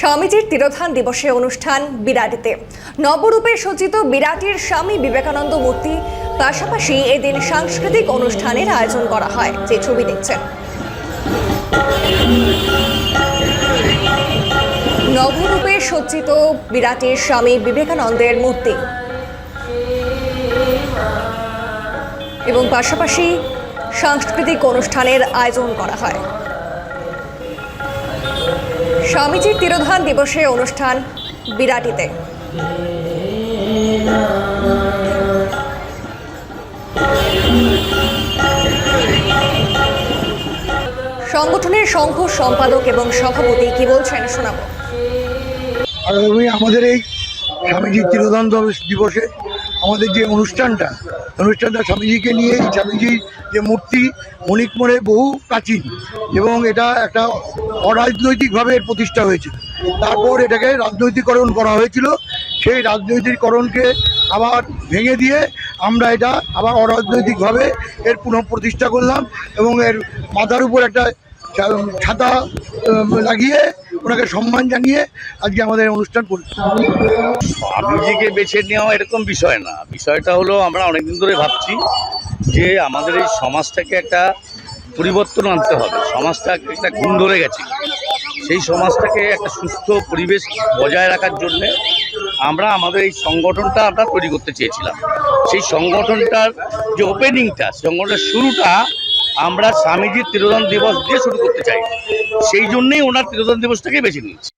স্বামীজির তিরোধান দিবসে অনুষ্ঠান বিরাটিতে। নবরূপে সজ্জিত বিরাটির স্বামী বিবেকানন্দ মূর্তি, পাশাপাশি এদিন সাংস্কৃতিক অনুষ্ঠানের আয়োজন করা হয়। যে ছবি দেখছেন, নবরূপে সজ্জিত বিরাটির স্বামী বিবেকানন্দের মূর্তি এবং পাশাপাশি সাংস্কৃতিক অনুষ্ঠানের আয়োজন করা হয়। স্বামীজির তিরোধান দিবসে অনুষ্ঠান বিরাটিতে। সংগঠনের সংঘ সম্পাদক এবং সভাপতি কি বলছেন শোনাবো। আমাদের এই স্বামীজির তিরোধান দিবসে আমাদের যে অনুষ্ঠানটা স্বামীজিকে নিয়ে, স্বামীজির যে মূর্তি মণিকমোড়ে বহু প্রাচীন এবং এটা একটা অরাজনৈতিকভাবে এর প্রতিষ্ঠা হয়েছিল। তারপর এটাকে রাজনৈতিকরণ করা হয়েছিল। সেই রাজনৈতিকরণকে আবার ভেঙে দিয়ে আমরা এটা আবার অরাজনৈতিকভাবে এর পুনঃপ্রতিষ্ঠা করলাম এবং এর মাথার উপর একটা ছাতা লাগিয়ে ওনাকে সম্মান জানিয়ে আজকে আমাদের অনুষ্ঠান করছি। স্বামীজিকে বেছে নেওয়া এরকম বিষয় না, বিষয়টা হলো আমরা অনেকদিন ধরে ভাবছি যে আমাদের এই সমাজটাকে একটা পরিবর্তন আনতে হবে। সমাজটা একটা ঘুম ধরে গেছে, সেই সমাজটাকে একটা সুস্থ পরিবেশ বজায় রাখার জন্যে আমরা আমাদের এই সংগঠনটা আমরা তৈরি করতে চেয়েছিলাম। সেই সংগঠনটার যে ওপেনিংটা, সংগঠনের শুরুটা আমরা স্বামীজির তিরোধান দিবস দিয়ে শুরু করতে চাই। সেই জন্যেই ওনার তিরোধান দিবসটাকে বেছে নিয়েছি।